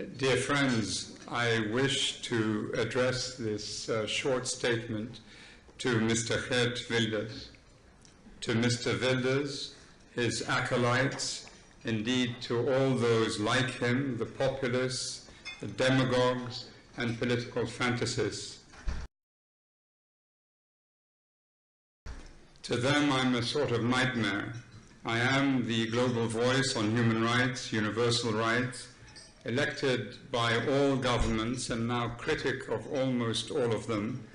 Dear friends, I wish to address this short statement to Mr. Geert Wilders. To Mr. Wilders, his acolytes, indeed to all those like him, the populists, the demagogues, and political fantasists. To them, I'm a sort of nightmare. I am the global voice on human rights, universal rights, elected by all governments and now critic of almost all of them.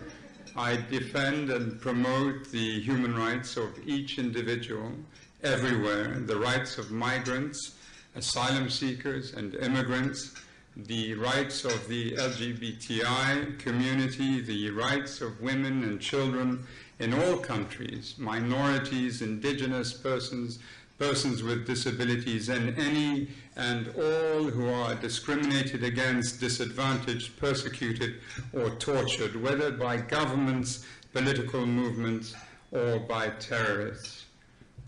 I defend and promote the human rights of each individual everywhere, the rights of migrants, asylum seekers, and immigrants, the rights of the LGBTI community, the rights of women and children in all countries, minorities, indigenous persons, persons with disabilities, and any and all who are discriminated against, disadvantaged, persecuted, or tortured, whether by governments, political movements, or by terrorists.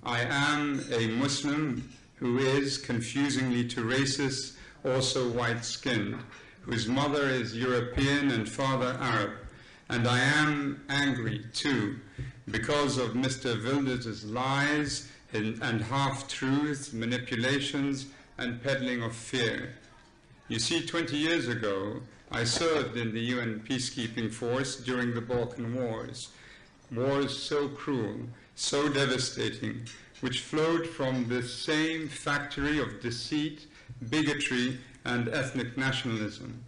I am a Muslim who is, confusingly to racists, also white-skinned, whose mother is European and father Arab. And I am angry, too, because of Mr. Wilders' lies and half-truths, manipulations, and peddling of fear. You see, 20 years ago, I served in the UN peacekeeping force during the Balkan Wars. Wars so cruel, so devastating, which flowed from this same factory of deceit, bigotry, and ethnic nationalism.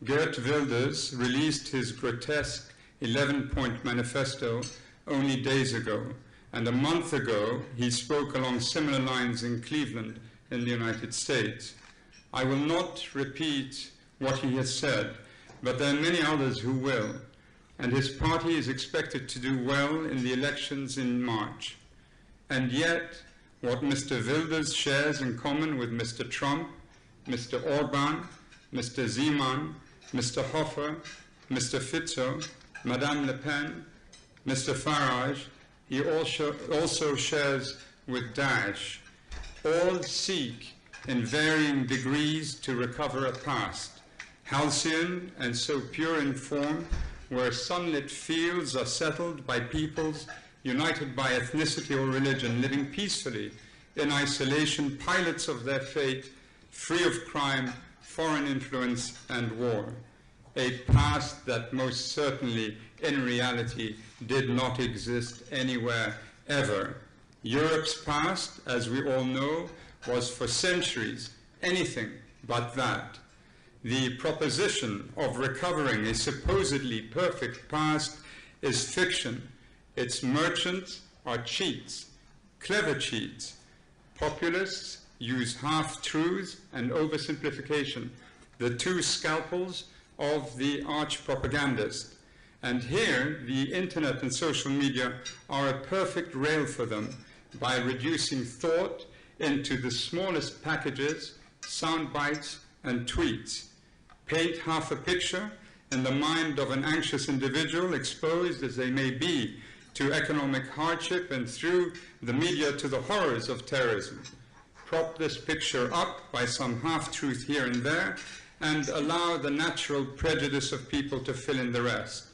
Geert Wilders released his grotesque 11-point manifesto only days ago, and a month ago he spoke along similar lines in Cleveland in the United States. I will not repeat what he has said, but there are many others who will, and his party is expected to do well in the elections in March. And yet, what Mr. Wilders shares in common with Mr. Trump, Mr. Orban, Mr. Zeman, Mr. Hofer, Mr. Fizzo, Madame Le Pen, Mr. Farage, he also shares with Daesh. All seek in varying degrees to recover a past, halcyon and so pure in form, where sunlit fields are settled by peoples united by ethnicity or religion, living peacefully in isolation, pilots of their fate, free of crime, foreign influence, and war. A past that most certainly, in reality, did not exist anywhere ever. Europe's past, as we all know, was for centuries anything but that. The proposition of recovering a supposedly perfect past is fiction. Its merchants are cheats, clever cheats. Populists use half-truths and oversimplification, the two scalpels of the arch-propagandist. And here, the internet and social media are a perfect rail for them by reducing thought into the smallest packages, sound bites, and tweets. Paint half a picture in the mind of an anxious individual, exposed as they may be to economic hardship and through the media to the horrors of terrorism. Prop this picture up by some half-truth here and there, and allow the natural prejudice of people to fill in the rest.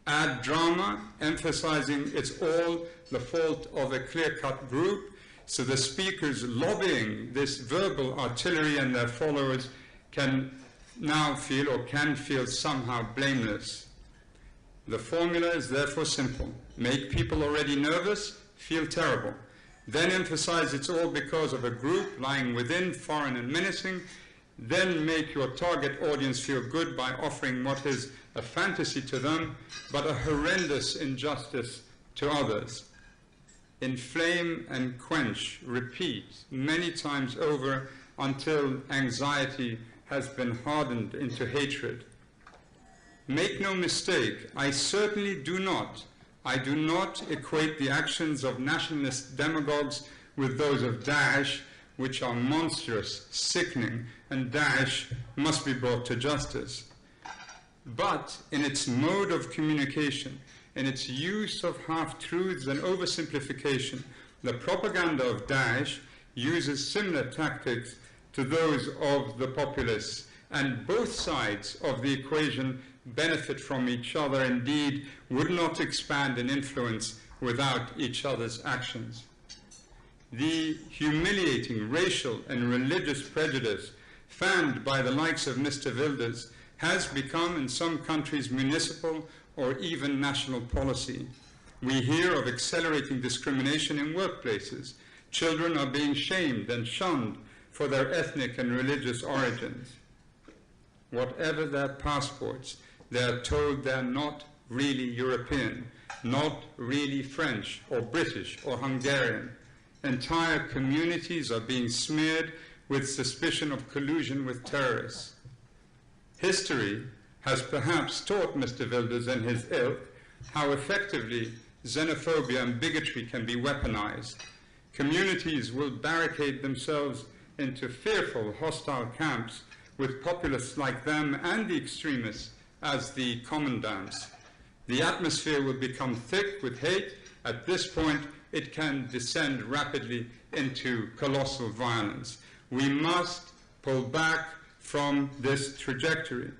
Add drama, emphasizing it's all the fault of a clear-cut group, so the speakers lobbying this verbal artillery and their followers can now feel or can feel somehow blameless. The formula is therefore simple. Make people already nervous feel terrible. Then emphasize it's all because of a group lying within, foreign and menacing. Then make your target audience feel good by offering what is a fantasy to them, but a horrendous injustice to others. Inflame and quench, repeat many times over until anxiety has been hardened into hatred. Make no mistake, I certainly do not equate the actions of nationalist demagogues with those of Daesh, which are monstrous, sickening, and Daesh must be brought to justice. But in its mode of communication, in its use of half-truths and oversimplification, the propaganda of Daesh uses similar tactics to those of the populace, and both sides of the equation benefit from each other, indeed would not expand in influence without each other's actions. The humiliating racial and religious prejudice fanned by the likes of Mr. Wilders has become in some countries municipal or even national policy. We hear of accelerating discrimination in workplaces. Children are being shamed and shunned for their ethnic and religious origins. Whatever their passports, they are told they're not really European, not really French or British or Hungarian. Entire communities are being smeared with suspicion of collusion with terrorists. History has perhaps taught Mr. Wilders and his ilk how effectively xenophobia and bigotry can be weaponized. Communities will barricade themselves into fearful, hostile camps with populists like them and the extremists as the commandants. The atmosphere will become thick with hate. At this point, it can descend rapidly into colossal violence. We must pull back from this trajectory.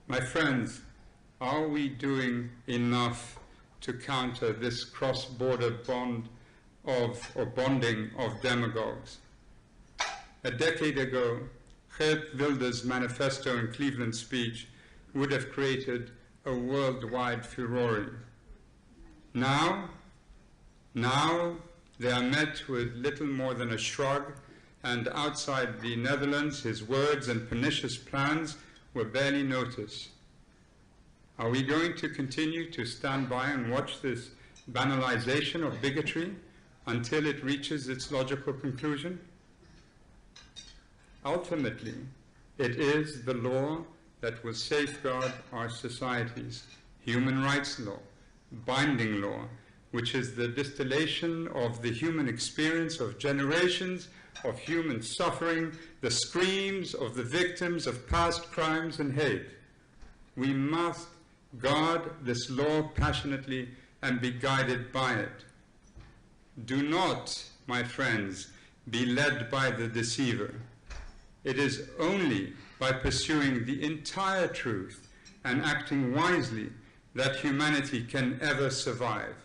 My friends, are we doing enough to counter this cross-border bonding of demagogues? A decade ago, Geert Wilders' manifesto and Cleveland speech would have created a worldwide furore. Now they are met with little more than a shrug, and outside the Netherlands, his words and pernicious plans were barely noticed. Are we going to continue to stand by and watch this banalization of bigotry until it reaches its logical conclusion? Ultimately, it is the law that will safeguard our societies, human rights law, binding law, which is the distillation of the human experience of generations of human suffering, the screams of the victims of past crimes and hate. We must guard this law passionately and be guided by it. Do not, my friends, be led by the deceiver. It is only by pursuing the entire truth and acting wisely that humanity can ever survive.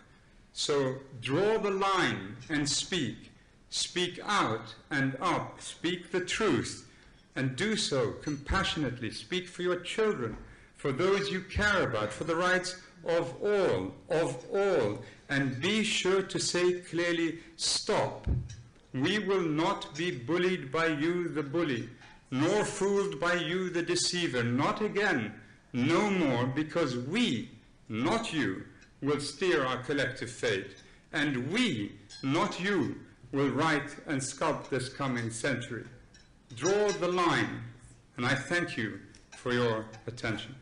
So draw the line and speak. Speak out and up. Speak the truth, and do so compassionately. Speak for your children, for those you care about, for the rights of all, and be sure to say clearly, stop. We will not be bullied by you, the bully, nor fooled by you, the deceiver. Not again, no more, because we, not you, will steer our collective fate, and we, not you, will write and sculpt this coming century. Draw the line, and I thank you for your attention.